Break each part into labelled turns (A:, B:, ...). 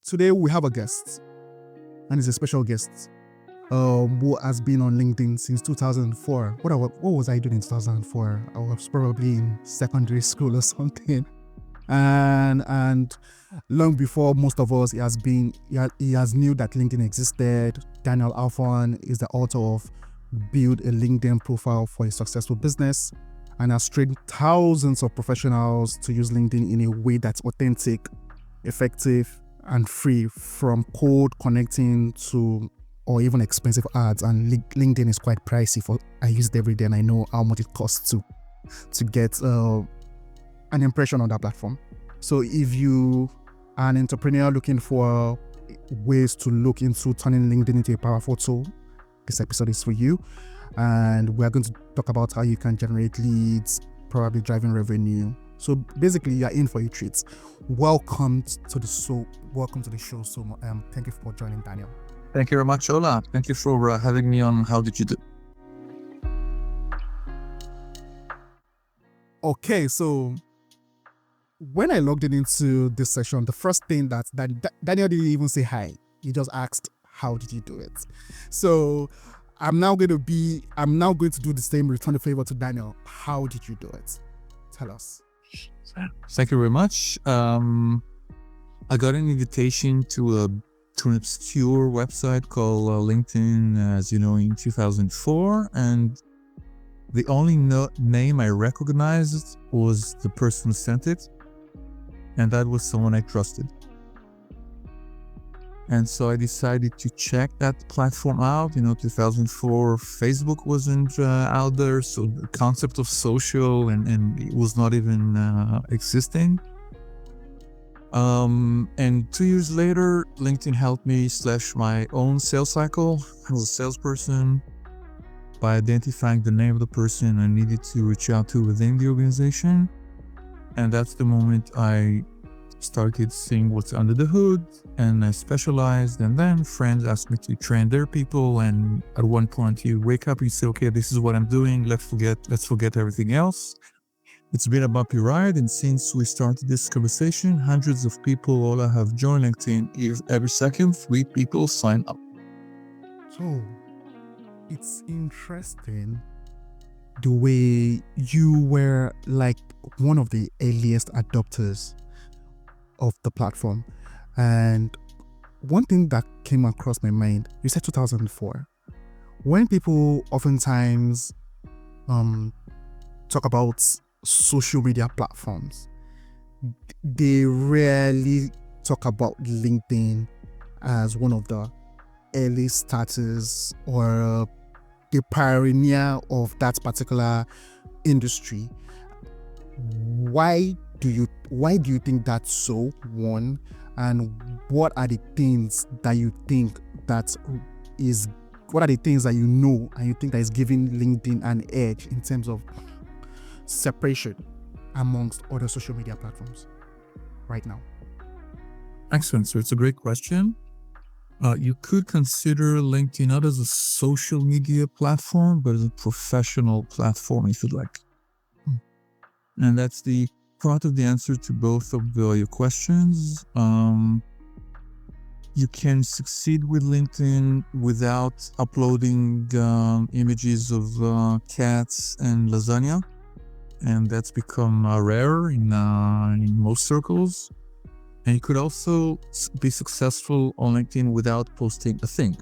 A: today we have a guest, and it's a special guest who has been on LinkedIn since 2004. What was I doing in 2004? I was probably in secondary school or something. And long before most of us, he has knew that LinkedIn existed. Daniel Alon is the author of Build a LinkedIn Profile for a Successful Business, and has trained thousands of professionals to use LinkedIn in a way that's authentic, effective, and free from cold connecting to or even expensive ads. And LinkedIn is quite pricey. I use it every day, and I know how much it costs to get an impression on that platform. So if you are an entrepreneur looking for ways to look into turning LinkedIn into a powerful tool, this episode is for you. And we're going to talk about how you can generate leads, probably driving revenue. So basically, you're in for a treat. Welcome to the show. So thank you for joining, Daniel.
B: Thank you very much, Ola. Thank you for having me on How Did You Do?
A: Okay, so when I logged into this session, the first thing that Daniel didn't even say hi. He just asked, "How did you do it?" So I'm now going to do the same, return the favor to Daniel. How did you do it? Tell us.
B: Thank you very much. I got an invitation to an obscure website called LinkedIn, as you know, in 2004, and the only name I recognized was the person who sent it, and that was someone I trusted. And so I decided to check that platform out. 2004, Facebook wasn't out there, so the concept of social and it was not even existing. And 2 years later, LinkedIn helped me slash my own sales cycle. I was a salesperson. By identifying the name of the person I needed to reach out to within the organization. And that's the moment I started seeing what's under the hood, and I specialized. And then friends asked me to train their people, and at one point you wake up and you say, okay, this is what I'm doing, let's forget everything else. It's been a bumpy ride, and since we started this conversation, hundreds of people all have joined LinkedIn. Every second 3 people sign up.
A: So it's interesting the way you were like one of the earliest adopters of the platform. And one thing that came across my mind, you said 2004. When people oftentimes talk about social media platforms, they rarely talk about LinkedIn as one of the early starters or the pioneer of that particular industry. Why do you think that's so, one? And what are the things that you think what are the things that you know and you think that is giving LinkedIn an edge in terms of separation amongst other social media platforms right now?
B: Excellent. So it's a great question. You could consider LinkedIn not as a social media platform, but as a professional platform, if you'd like. And that's the part of the answer to both of your questions. You can succeed with LinkedIn without uploading images of cats and lasagna, and that's become rare in most circles. And you could also be successful on LinkedIn without posting a thing,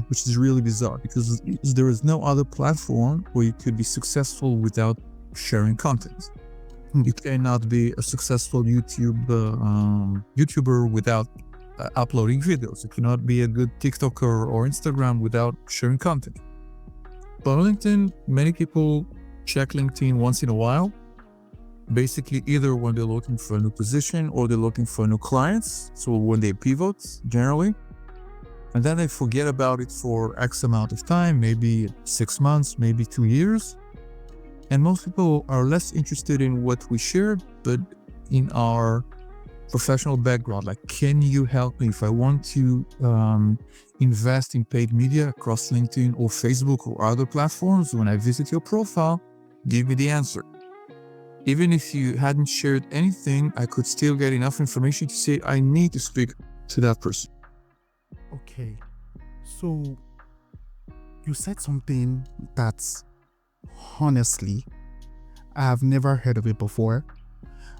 B: which is really bizarre because there is no other platform where you could be successful without sharing content. You cannot be a successful YouTuber without uploading videos. You cannot be a good TikToker or Instagram without sharing content. But on LinkedIn, many people check LinkedIn once in a while. Basically, either when they're looking for a new position or they're looking for new clients. So when they pivot, generally, and then they forget about it for X amount of time, maybe 6 months, maybe 2 years. And most people are less interested in what we share, but in our professional background. Like, can you help me if I want to invest in paid media across LinkedIn or Facebook or other platforms? When I visit your profile, give me the answer. Even if you hadn't shared anything, I could still get enough information to say I need to speak to that person.
A: Okay. So you said something that honestly I have never heard of it before,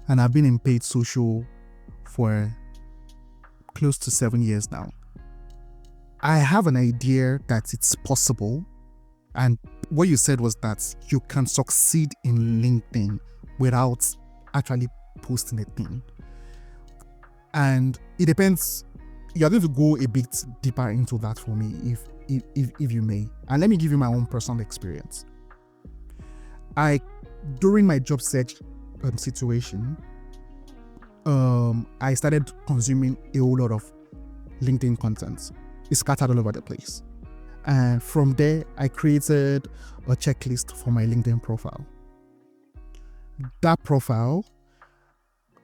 A: and I've been in paid social for close to 7 years now. I have an idea that it's possible, and what you said was that you can succeed in LinkedIn without actually posting a thing. And it depends. You're going to go a bit deeper into that for me, if you may. And let me give you my own personal experience. During my job search situation, I started consuming a whole lot of LinkedIn content. It's scattered all over the place. And from there, I created a checklist for my LinkedIn profile. That profile,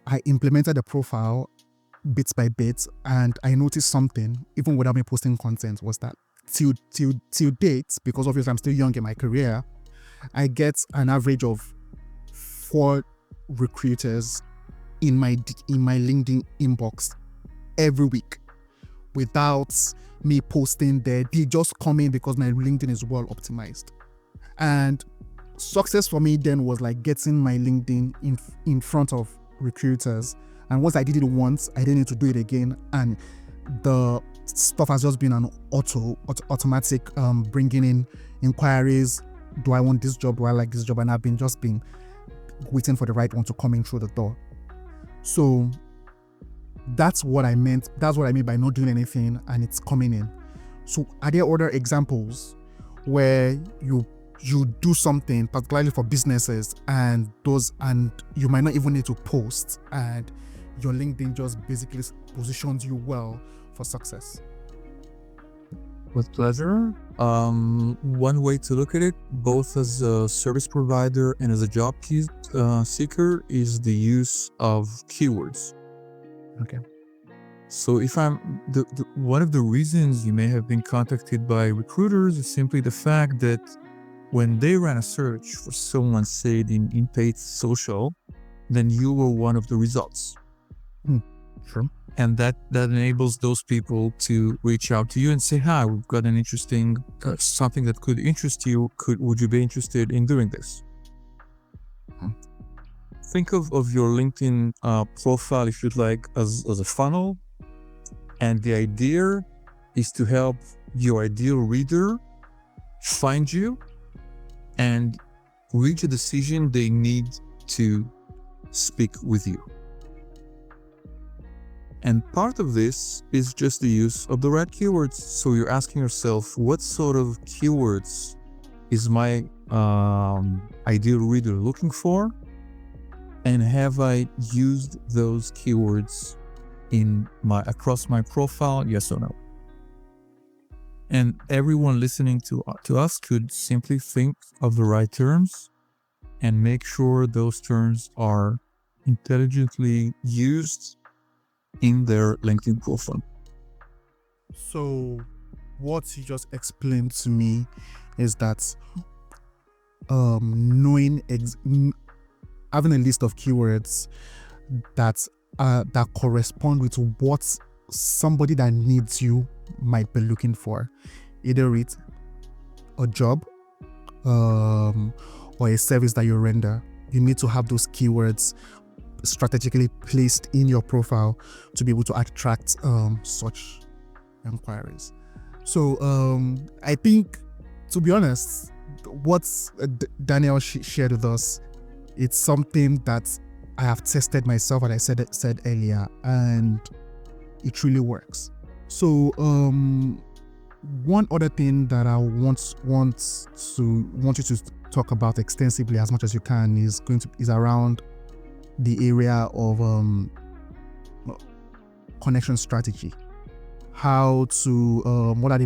A: I implemented the profile bit by bit, and I noticed something, even without me posting content, was that till date, because obviously I'm still young in my career, I get an average of 4 recruiters in my LinkedIn inbox every week without me posting there. They just come in because my LinkedIn is well optimized. And success for me then was like getting my LinkedIn in front of recruiters. And once I did it once, I didn't need to do it again. And the stuff has just been an automatic bringing in inquiries. Do I want this job? Do I like this job? And I've been waiting for the right one to come in through the door. So that's what I meant. That's what I mean by not doing anything and it's coming in. So are there other examples where you do something, particularly for businesses, and you might not even need to post, and your LinkedIn just basically positions you well for success?
B: With pleasure. One way to look at it, both as a service provider and as a job seeker, is the use of keywords.
A: Okay.
B: So if one of the reasons you may have been contacted by recruiters is simply the fact that when they ran a search for someone, say in paid social, then you were one of the results.
A: Sure.
B: And that enables those people to reach out to you and say, hi, we've got an interesting, something that could interest you. Would you be interested in doing this? Think of your LinkedIn profile, if you'd like, as a funnel. And the idea is to help your ideal reader find you and reach a decision they need to speak with you. And part of this is just the use of the right keywords. So you're asking yourself, what sort of keywords is my ideal reader looking for? And have I used those keywords across my profile? Yes or no? And everyone listening to us could simply think of the right terms and make sure those terms are intelligently used in their LinkedIn profile.
A: So what you just explained to me is that having a list of keywords that correspond with what somebody that needs you might be looking for, either it's a job or a service that you render. You need to have those keywords strategically placed in your profile to be able to attract such inquiries. So I think, to be honest, what Daniel shared with us, it's something that I have tested myself, and I said earlier, and it really works. So one other thing that I want you to talk about extensively as much as you can is around the area of connection strategy. How to what are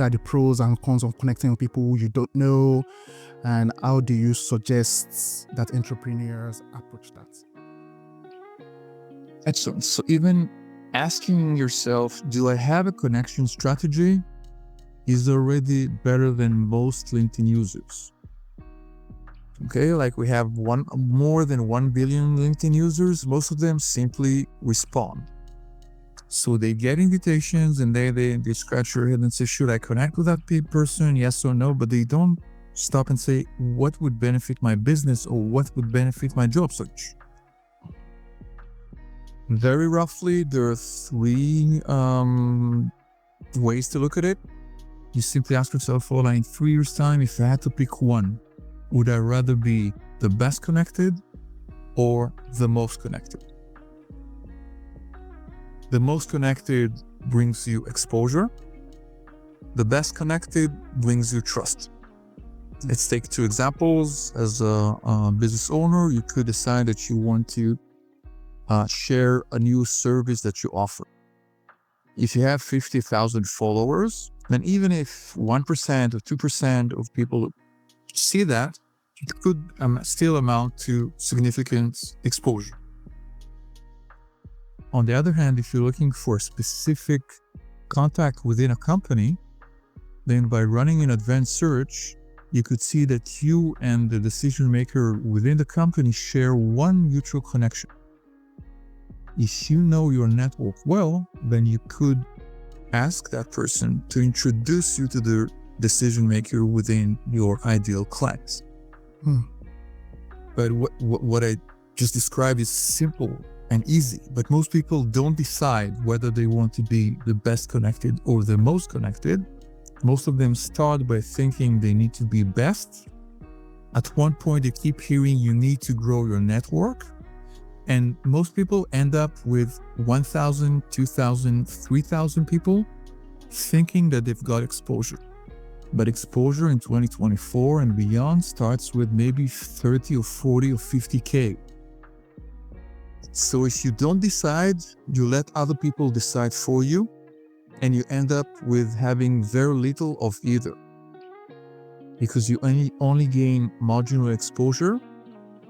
A: the pros and cons of connecting with people you don't know, and how do you suggest that entrepreneurs approach that?
B: Excellent. So even asking yourself, do I have a connection strategy, is already better than most LinkedIn users. Okay, like we have more than 1 billion LinkedIn users. Most of them simply respond. So they get invitations and they scratch their head and say, should I connect with that person? Yes or no? But they don't stop and say, what would benefit my business or what would benefit my job search? Very roughly, there are three ways to look at it. You simply ask yourself, well, in 3 years' time, if I had to pick one, would I rather be the best connected or the most connected? The most connected brings you exposure. The best connected brings you trust. Let's take 2 examples. As a business owner, you could decide that you want to share a new service that you offer. If you have 50,000 followers, then even if 1% or 2% of people see that, it could still amount to significant exposure. On the other hand, if you're looking for a specific contact within a company, then by running an advanced search, you could see that you and the decision maker within the company share one mutual connection. If you know your network well, then you could ask that person to introduce you to the decision maker within your ideal clients. But what I just described is simple and easy, but most people don't decide whether they want to be the best connected or the most connected. Most of them start by thinking they need to be best. At one point, they keep hearing you need to grow your network. And most people end up with 1,000, 2,000, 3,000 people thinking that they've got exposure. But exposure in 2024 and beyond starts with maybe 30 or 40 or 50K. So if you don't decide, you let other people decide for you, and you end up with having very little of either. Because you only gain marginal exposure,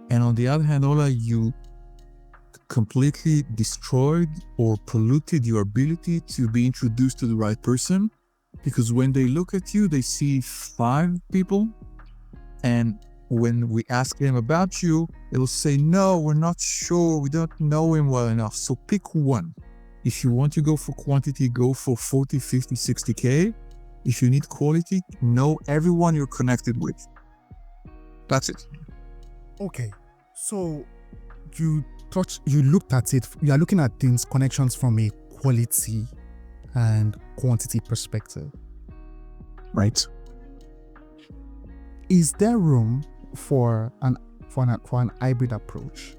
B: and on the other hand, Ola, you completely destroyed or polluted your ability to be introduced to the right person, because when they look at you, they see 5 people, and when we ask them about you, they will say, no, we're not sure, we don't know him well enough. So pick one. If you want to go for quantity, go for 40, 50, 60K. If you need quality, know everyone you're connected with. That's it.
A: Okay, so you looked at it, you are looking at things, connections from a quality and quantity perspective.
B: Right.
A: Is there room for an hybrid approach?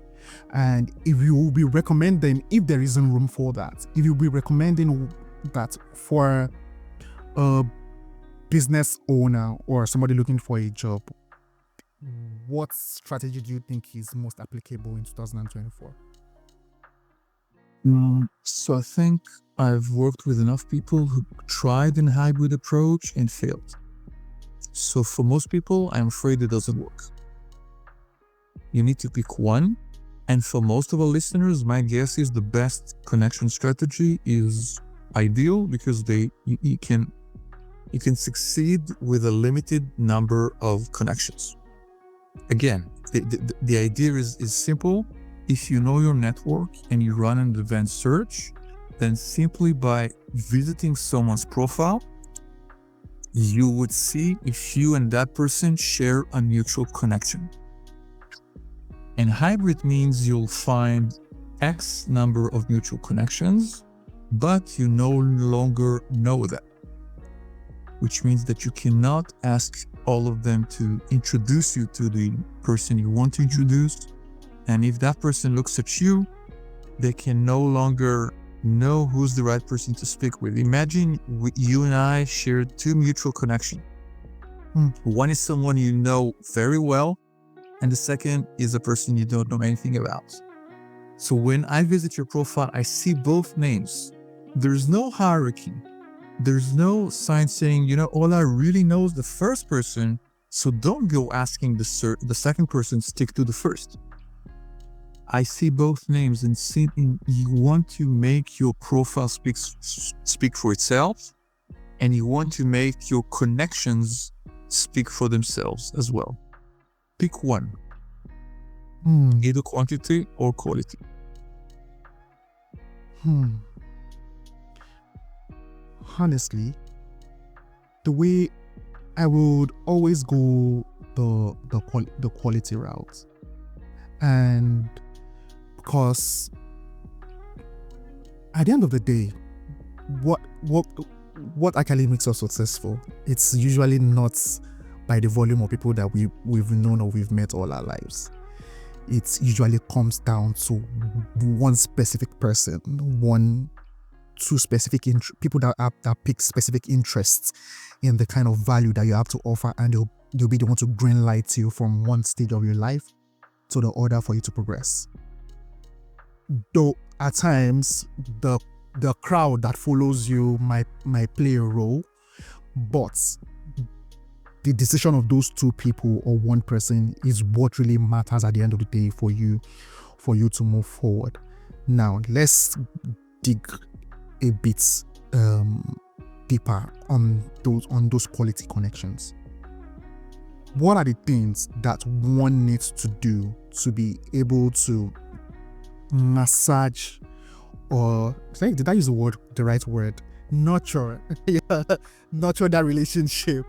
A: And if you will be recommending, if there isn't room for that, if you'll be recommending that for a business owner or somebody looking for a job, what strategy do you think is most applicable in 2024?
B: So I think I've worked with enough people who tried an hybrid approach and failed. So for most people, I'm afraid it doesn't work. You need to pick one. And for most of our listeners, my guess is the best connection strategy is ideal, because you can succeed with a limited number of connections. Again, the idea is simple. If you know your network and you run an advanced search, then simply by visiting someone's profile, you would see if you and that person share a mutual connection. And hybrid means you'll find X number of mutual connections, but you no longer know them, which means that you cannot ask all of them to introduce you to the person you want to introduce. And if that person looks at you, they can no longer know who's the right person to speak with. Imagine you and I shared 2 mutual connections. One is someone you know very well, and the second is a person you don't know anything about. So when I visit your profile, I see both names. There's no hierarchy. There's no sign saying, Ola really knows the first person, so don't go asking the second person, stick to the first. I see both names, and you want to make your profile speak for itself, and you want to make your connections speak for themselves as well. Pick one, either quantity or quality.
A: Honestly, the way I would always go the quality route, and because at the end of the day, what actually makes us successful, it's usually not by the volume of people that we've known or we've met all our lives. It usually comes down to one specific person, two specific people that pick specific interests in the kind of value that you have to offer, and they'll be the one to green light you from one stage of your life to the other for you to progress. Though at times the crowd that follows you might play a role, but the decision of those two people or one person is what really matters at the end of the day for you to move forward. Now let's dig a bit deeper on those quality connections. What are the things that one needs to do to be able to massage, or did I use the right word? Nurture, nurture that relationship,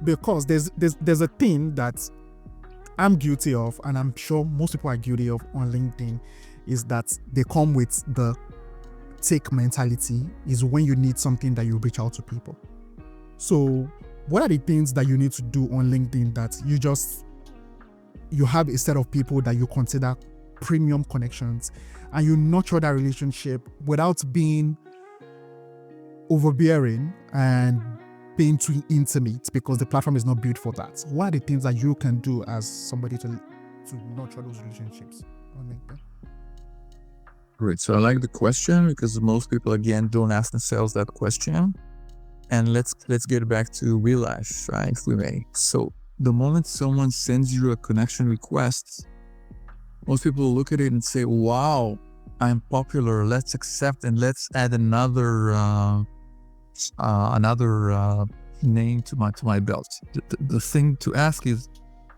A: because there's a thing that I'm guilty of, and I'm sure most people are guilty of on LinkedIn, is that they come with the take mentality. Is when you need something that you reach out to people. So what are the things that you need to do on LinkedIn that you have a set of people that you consider premium connections, and you nurture that relationship without being overbearing and being too intimate, because the platform is not built for that? What are the things that you can do as somebody to nurture those relationships on LinkedIn?
B: Great. So I like the question, because most people, again, don't ask themselves that question. And let's get back to real life, right? If we may. So the moment someone sends you a connection request, most people look at it and say, wow, I'm popular. Let's accept and let's add another name to my belt. The thing to ask is,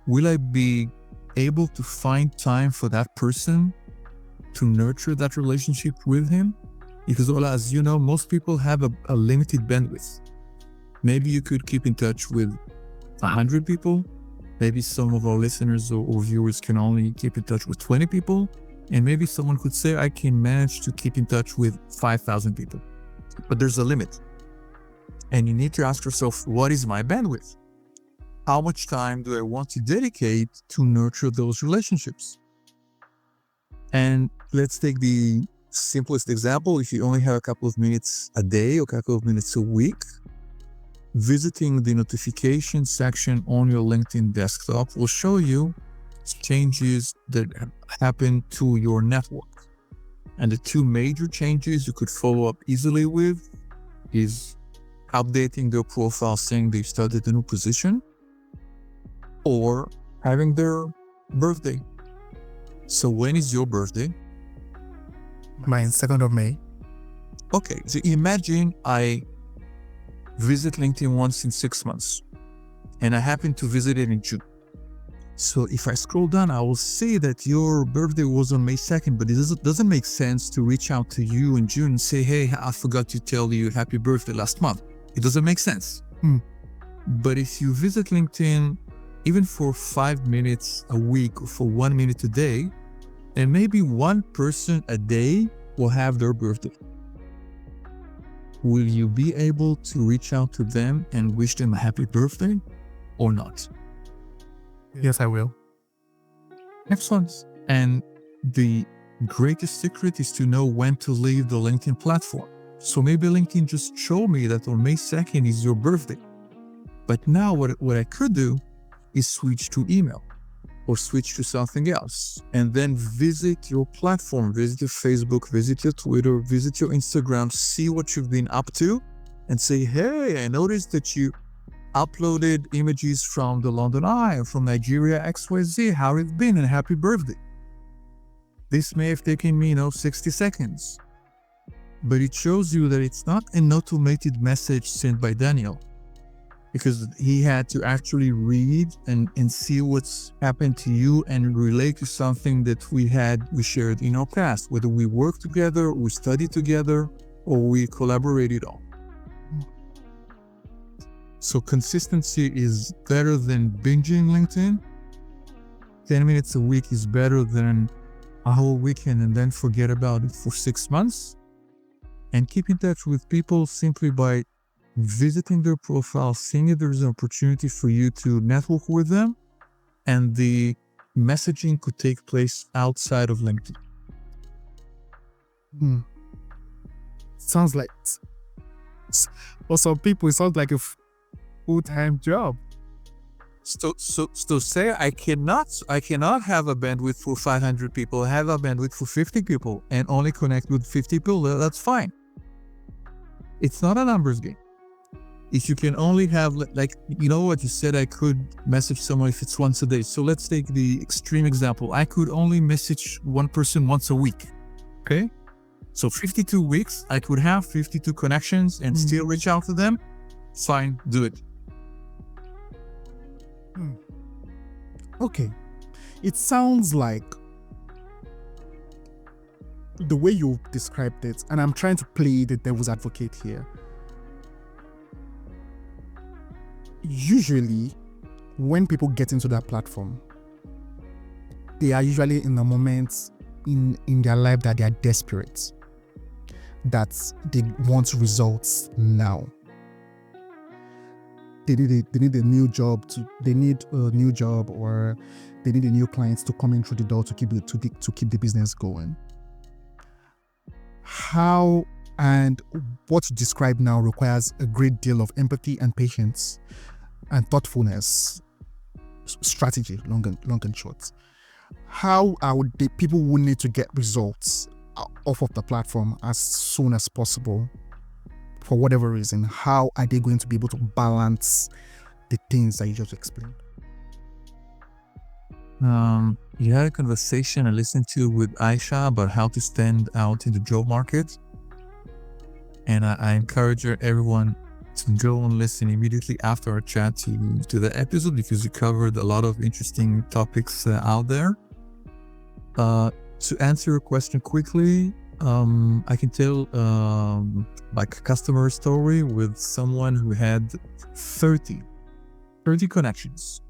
B: will I be able to find time for that person to nurture that relationship with him? Because, as you know, most people have a limited bandwidth. Maybe you could keep in touch with 100 people. Maybe some of our listeners or viewers can only keep in touch with 20 people. And maybe someone could say, I can manage to keep in touch with 5,000 people. But there's a limit. And you need to ask yourself, what is my bandwidth? How much time do I want to dedicate to nurture those relationships? And let's take the simplest example. If you only have a couple of minutes a day or a couple of minutes a week, visiting the notification section on your LinkedIn desktop will show you changes that happen to your network. And the two major changes you could follow up easily with is updating their profile saying they started a new position, or having their birthday. So when is your birthday?
A: Mine, 2nd of May.
B: Okay, so imagine I visit LinkedIn once in 6 months, and I happen to visit it in June. So if I scroll down, I will see that your birthday was on May 2nd, but it doesn't make sense to reach out to you in June and say, hey, I forgot to tell you happy birthday last month. It doesn't make sense. But if you visit LinkedIn, even for 5 minutes a week or for 1 minute a day, and maybe one person a day will have their birthday, will you be able to reach out to them and wish them a happy birthday or not?
A: Yes, I will.
B: Excellent. And the greatest secret is to know when to leave the LinkedIn platform. So maybe LinkedIn just showed me that on May 2nd is your birthday. But now what I could do is switch to email or switch to something else, and then visit your platform, visit your Facebook, visit your Twitter, visit your Instagram, see what you've been up to, and say, hey, I noticed that you uploaded images from the London Eye or from Nigeria XYZ. How it's been, and happy birthday. This may have taken me, 60 seconds. But it shows you that it's not an automated message sent by Daniel. because he had to actually read and see what's happened to you and relate to something that we shared in our past, whether we worked together, we studied together, or we collaborated on. So consistency is better than binging LinkedIn. 10 minutes a week is better than a whole weekend and then forget about it for 6 months. And keep in touch with people simply by visiting their profile, seeing if there's an opportunity for you to network with them, and the messaging could take place outside of LinkedIn.
A: Sounds like, for some people, it sounds like a full-time job.
B: So say I cannot have a bandwidth for 500 people, have a bandwidth for 50 people, and only connect with 50 people. That's fine. It's not a numbers game. If you can only have, like, you know what you said, I could message someone if it's once a day. So let's take the extreme example. I could only message one person once a week. Okay. So 52 weeks, I could have 52 connections and still reach out to them. Fine, do it.
A: Okay. It sounds like the way you described it, and I'm trying to play the devil's advocate here. Usually, when people get into that platform, they are usually in a moment in their life that they are desperate, that they want results now. They need a new job, or they need a new clients to come in through the door to keep the business going. How and what you describe now requires a great deal of empathy and patience and thoughtfulness, strategy, long and short. How are the people who need to get results off of the platform as soon as possible, for whatever reason, how are they going to be able to balance the things that you just explained?
B: You had a conversation I listened to with Aisha about how to stand out in the job market. And I encourage everyone to go and listen immediately after our chat to the episode, because we covered a lot of interesting topics out there. To answer your question quickly, I can tell like a customer story with someone who had 30 connections.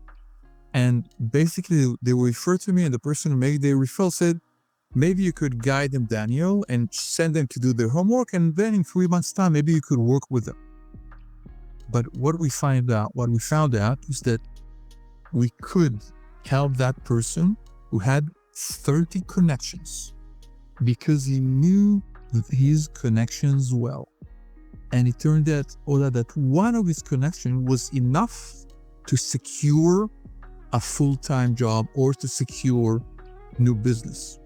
B: And basically they were referred to me, and the person who made the referral said, maybe you could guide them, Daniel, and send them to do their homework, and then in 3 months' time, maybe you could work with them. But what we found out is that we could help that person who had 30 connections because he knew his connections well. And it turned out that one of his connections was enough to secure a full-time job or to secure new business.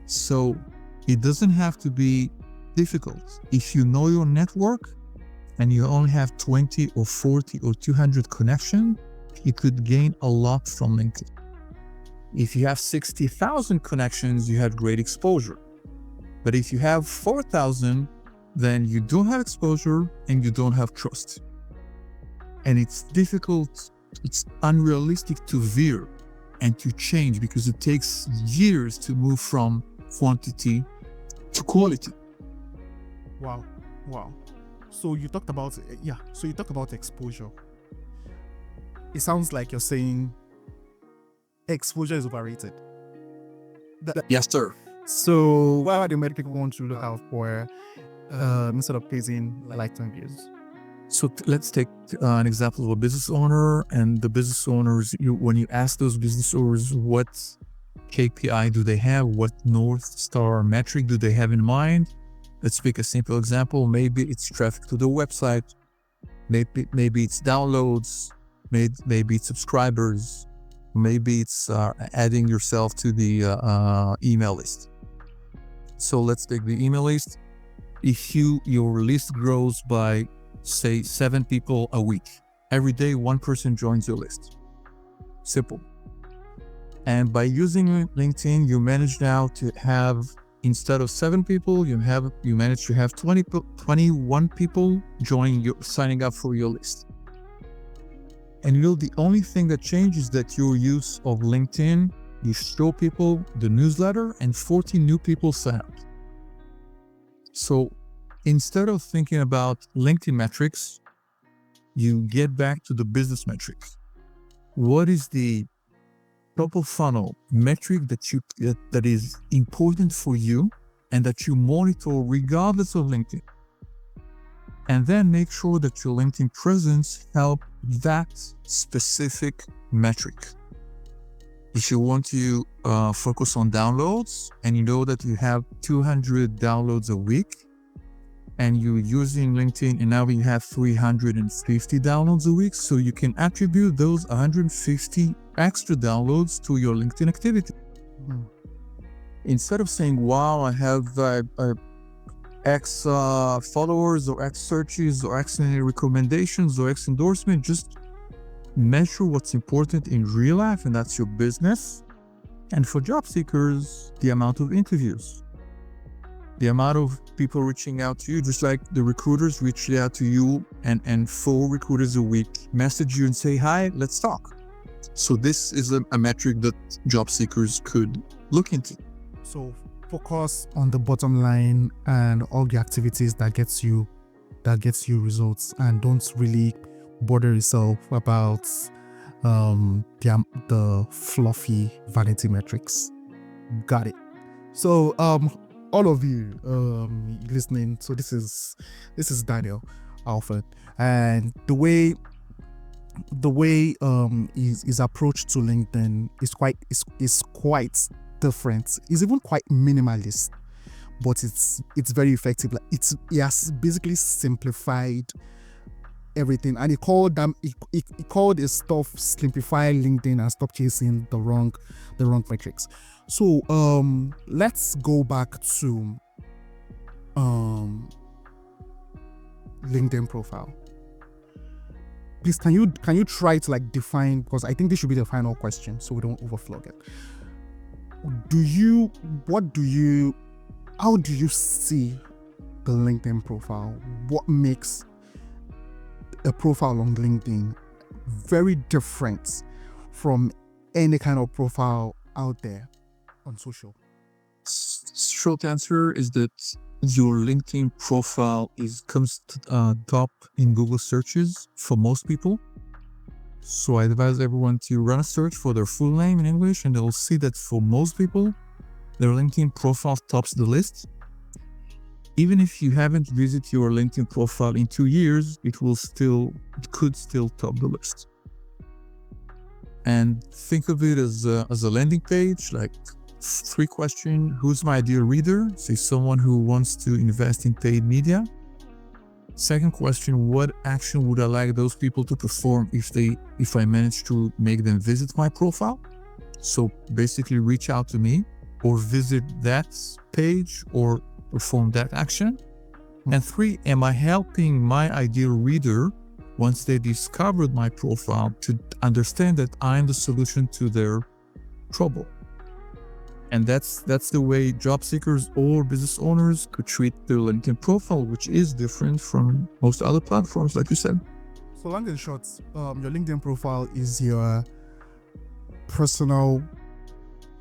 B: So it doesn't have to be difficult. If you know your network and you only have 20 or 40 or 200 connections, you could gain a lot from LinkedIn. If you have 60,000 connections, you have great exposure. But if you have 4,000, then you don't have exposure and you don't have trust. And it's difficult, it's unrealistic to veer and to change, because it takes years to move from quantity to quality.
A: Wow. So you talked about exposure. It sounds like you're saying exposure is overrated.
B: Yes, sir.
A: So why are the medical people want to look out for instead of placing lifetime views?
B: So let's take an example of a business owner, and the business owners, when you ask those business owners what KPI do they have, what North Star metric do they have in mind? Let's pick a simple example. Maybe it's traffic to the website, maybe it's downloads, maybe it's subscribers, maybe it's adding yourself to the email list. So let's take the email list. If your list grows by, say, 7 people a week, every day 1 person joins your list. Simple. And by using LinkedIn, you manage now to have, instead of 7 people, you manage to have 21 people signing up for your list. And the only thing that changes is that your use of LinkedIn, you show people the newsletter and 40 new people sign up. So instead of thinking about LinkedIn metrics, you get back to the business metrics. What is the top of funnel metric that is important for you and that you monitor regardless of LinkedIn? And then make sure that your LinkedIn presence help that specific metric. If you want to focus on downloads and you know that you have 200 downloads a week and you're using LinkedIn and now you have 350 downloads a week, so you can attribute those 150 extra downloads to your LinkedIn activity. Instead of saying, wow, I have X followers or X searches or X recommendations or X endorsement, just measure what's important in real life, and that's your business. And for job seekers, the amount of interviews, the amount of people reaching out to you, just like the recruiters reach out to you and 4 recruiters a week message you and say, hi, let's talk. So this is a metric that job seekers could look into.
A: So focus on the bottom line and all the activities that gets you results, and don't really bother yourself about the fluffy vanity metrics. Got it. So all of you listening, so this is Daniel Alfred, and the way his approach to LinkedIn is quite different. It's even quite minimalist, but it's very effective. Like he has basically simplified everything, and he called his stuff simplify LinkedIn and stop chasing the wrong metrics. So let's go back to LinkedIn profile. Please, can you try to define, because I think this should be the final question so we don't overflow it. How do you see the LinkedIn profile? What makes a profile on LinkedIn very different from any kind of profile out there on social?
B: Short answer is that your LinkedIn profile comes top in Google searches for most people. So I advise everyone to run a search for their full name in English, and they'll see that for most people, their LinkedIn profile tops the list. Even if you haven't visited your LinkedIn profile in 2 years, it could still top the list. And think of it as a landing page, like 3 questions. Who's my ideal reader? Say someone who wants to invest in paid media. Second question, what action would I like those people to perform if I manage to make them visit my profile? So basically reach out to me or visit that page or perform that action. And 3, am I helping my ideal reader, once they discovered my profile, to understand that I'm the solution to their trouble? And that's the way job seekers or business owners could treat their LinkedIn profile, which is different from most other platforms, like you said.
A: So long and short, your LinkedIn profile is your personal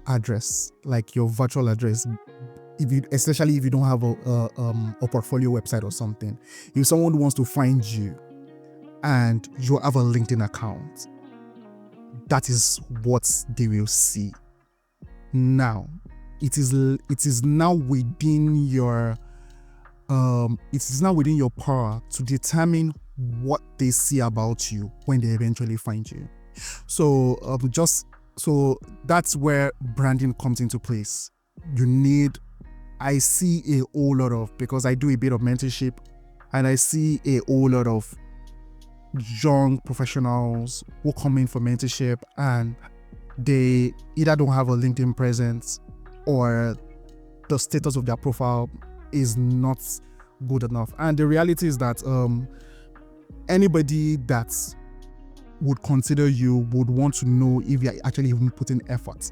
A: address, like your virtual address. Especially if you don't have a portfolio website or something. If someone wants to find you and you have a LinkedIn account, that is what they will see. Now, it is now within your power to determine what they see about you when they eventually find you. So that's where branding comes into place. I see a whole lot of, because I do a bit of mentorship, and I see a whole lot of young professionals who come in for mentorship and they either don't have a LinkedIn presence or the status of their profile is not good enough. And the reality is that anybody that would consider you would want to know if you're actually even putting effort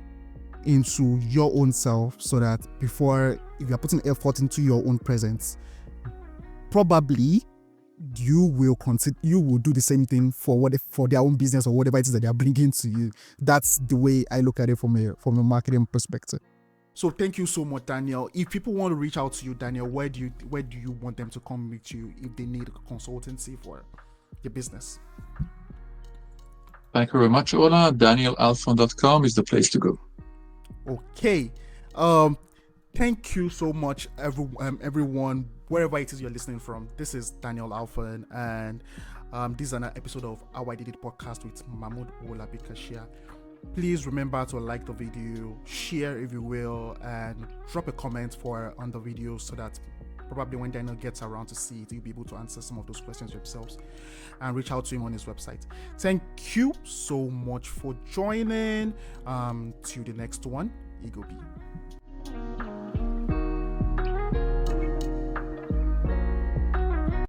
A: into your own self, so that if you're putting effort into your own presence, probably you will do the same thing for their own business or whatever it is that they are bringing to you. That's the way I look at it from a marketing perspective. So thank you so much, Daniel. If people want to reach out to you, Daniel, where do you want them to come meet you if they need a consultancy for your business?
B: Thank you very much, Ola. DanielAlphon.com is the place to go.
A: Okay. Thank you so much, everyone, wherever it is you're listening from. This is Daniel Alphon, and this is an episode of How I Did It podcast with Mahmoud Olabikashia. Please remember to like the video, share if you will, and drop a comment on the video so that probably when Daniel gets around to see it, you'll be able to answer some of those questions yourselves and reach out to him on his website. Thank you so much for joining. Till the next one, Ego B.